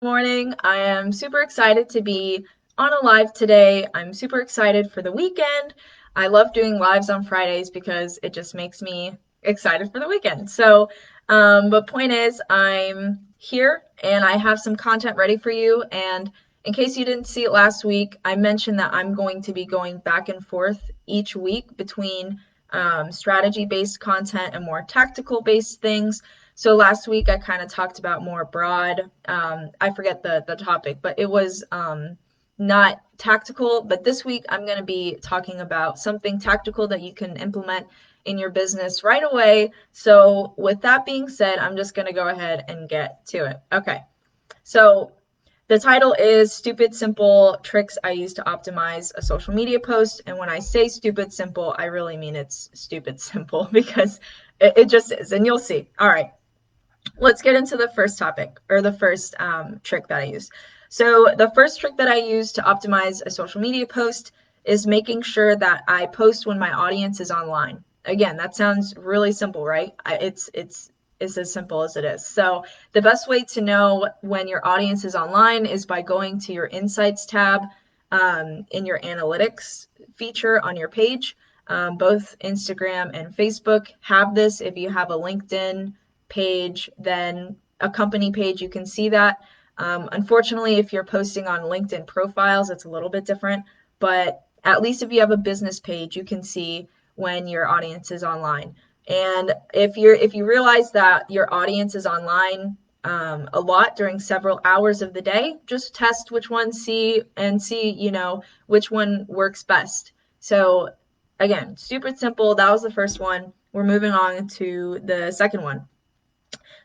morning. I am super excited to be on a live today. I'm super excited for the weekend. I love doing lives on Fridays because it just makes me excited for the weekend. But point is, I'm here and I have some content ready for you. And in case you didn't see it last week, I mentioned that I'm going to be going back and forth each week between strategy-based content and more tactical-based things. So last week I kind of talked about more broad, I forget the topic, but it was not tactical. But this week I'm going to be talking about something tactical that you can implement in your business right away. So with that being said, I'm just going to go ahead and get to it. Okay. So the title is Stupid Simple Tricks I Use to Optimize a Social Media Post. And when I say stupid simple, I really mean it's stupid simple because it just is. And you'll see. All right. Let's get into the first topic or the first trick that I use. So the first trick that I use to optimize a social media post is making sure that I post when my audience is online. Again, that sounds really simple, right? It's as simple as it is. So the best way to know when your audience is online is by going to your Insights tab in your analytics feature on your page. Both Instagram and Facebook have this. If you have a LinkedIn page, then a company page, you can see that. Unfortunately, if you're posting on LinkedIn profiles, it's a little bit different, but at least if you have a business page, you can see when your audience is online. And if you realize that your audience is online a lot during several hours of the day, just test which one see, which one works best. So again, super simple. That was the first one. We're moving on to the second one.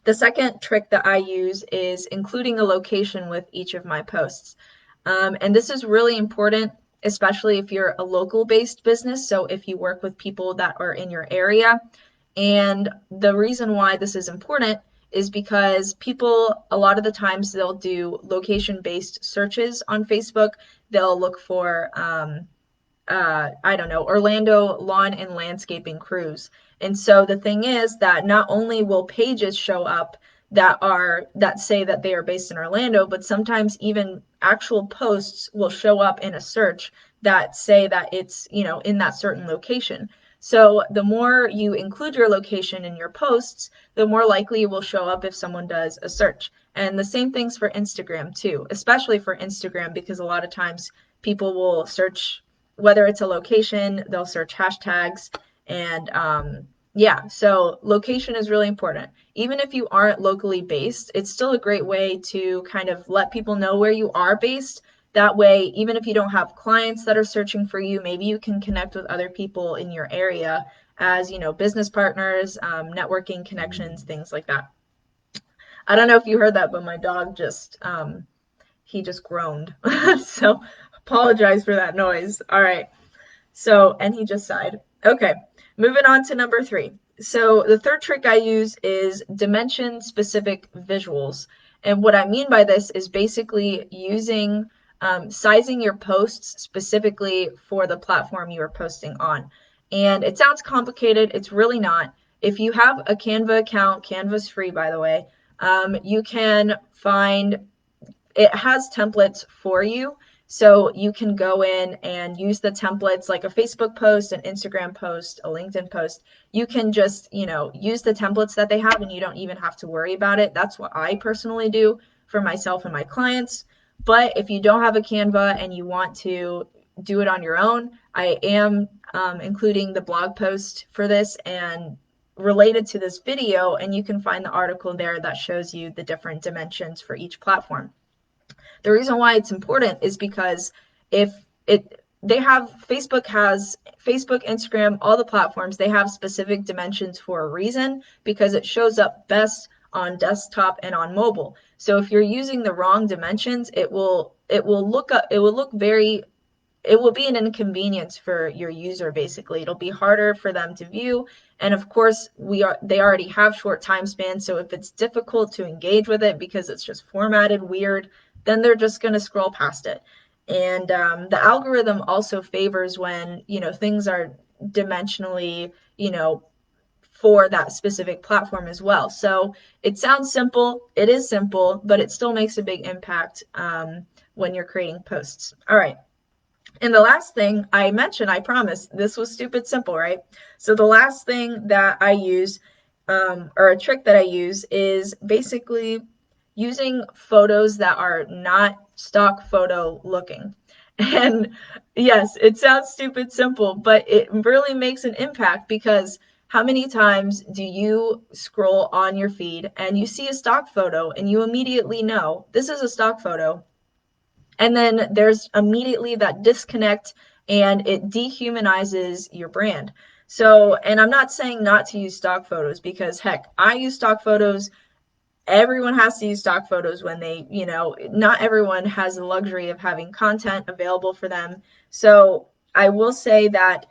The second trick that I use is including a location with each of my posts. And this is really important, especially if you're a local based business. So if you work with people that are in your area. And the reason why this is important is because people, a lot of the times, they'll do location based searches on Facebook. They'll look for, I don't know, Orlando lawn and landscaping crews. And so the thing is that not only will pages show up that say that they are based in Orlando, but sometimes even actual posts will show up in a search that say that it's, in that certain location. So the more you include your location in your posts, the more likely it will show up if someone does a search. And the same thing's for Instagram too, especially for Instagram, because a lot of times people will search, whether it's a location, they'll search hashtags. And yeah, so location is really important. Even if you aren't locally based, it's still a great way to kind of let people know where you are based. That way, even if you don't have clients that are searching for you, maybe you can connect with other people in your area as, business partners, networking connections, things like that. I don't know if you heard that, but my dog he just groaned. So apologize for that noise. All right. So, and he just sighed. Okay, moving on to number 3. So the third trick I use is dimension specific visuals. And what I mean by this is basically using sizing your posts specifically for the platform you are posting on. And it sounds complicated. It's really not. If you have a Canva account, Canva's free, by the way, you can find, it has templates for you. So you can go in and use the templates like a Facebook post, an Instagram post, a LinkedIn post. You can just, use the templates that they have and you don't even have to worry about it. That's what I personally do for myself and my clients. But if you don't have a Canva and you want to do it on your own, I am including the blog post for this and related to this video, and you can find the article there that shows you the different dimensions for each platform. The reason why it's important is because if Facebook, Instagram, all the platforms, they have specific dimensions for a reason because it shows up best on desktop and on mobile. So if you're using the wrong dimensions, it will be an inconvenience for your user. Basically, it'll be harder for them to view. And of course, they already have short time spans. So if it's difficult to engage with it because it's just formatted weird, then they're just going to scroll past it. And the algorithm also favors when, things are dimensionally, for that specific platform as well. So it sounds simple, it is simple, but it still makes a big impact when you're creating posts. All right. And the last thing I mentioned, I promise, this was stupid simple, right? So the last thing that I use, or a trick that I use, is basically using photos that are not stock photo looking. And yes, it sounds stupid simple, but it really makes an impact, because how many times do you scroll on your feed and you see a stock photo and you immediately know this is a stock photo, and then there's immediately that disconnect and it dehumanizes your brand. So, and I'm not saying not to use stock photos, because heck, I use stock photos. Everyone has to use stock photos when they, not everyone has the luxury of having content available for them. So I will say that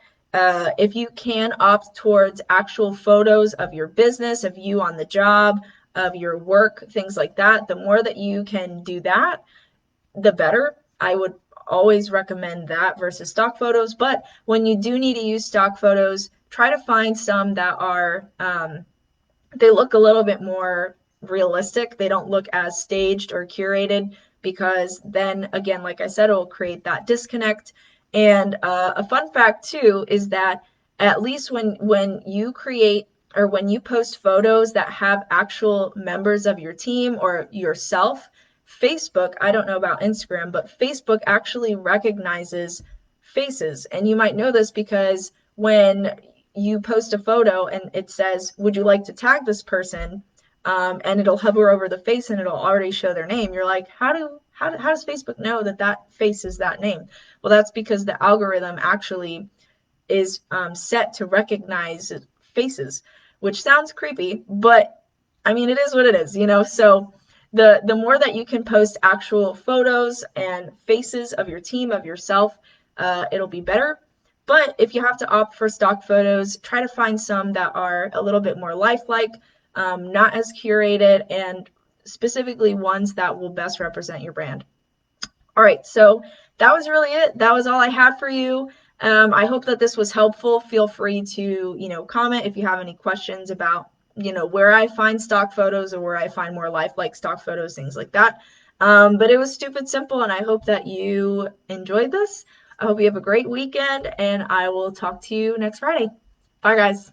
if you can opt towards actual photos of your business, of you on the job, of your work, things like that, the more that you can do that, the better. I would always recommend that versus stock photos. But when you do need to use stock photos, try to find some that are, they look a little bit more realistic. They don't look as staged or curated, because then again, like I said, it will create that disconnect. And a fun fact too is that at least when you create, or when you post photos that have actual members of your team or yourself, Facebook, I don't know about Instagram, but Facebook actually recognizes faces. And you might know this because when you post a photo and it says, would you like to tag this person? And it'll hover over the face and it'll already show their name. You're like, how does Facebook know that that face is that name? Well, that's because the algorithm actually is set to recognize faces, which sounds creepy, but I mean, it is what it is. So the more that you can post actual photos and faces of your team, of yourself, it'll be better. But if you have to opt for stock photos, try to find some that are a little bit more lifelike, not as curated, and specifically ones that will best represent your brand. All right, so that was really it. That was all I had for you. I hope that this was helpful. Feel free to, comment if you have any questions about, where I find stock photos or where I find more lifelike stock photos, things like that. But it was stupid simple, and I hope that you enjoyed this. I hope you have a great weekend, and I will talk to you next Friday. Bye, guys.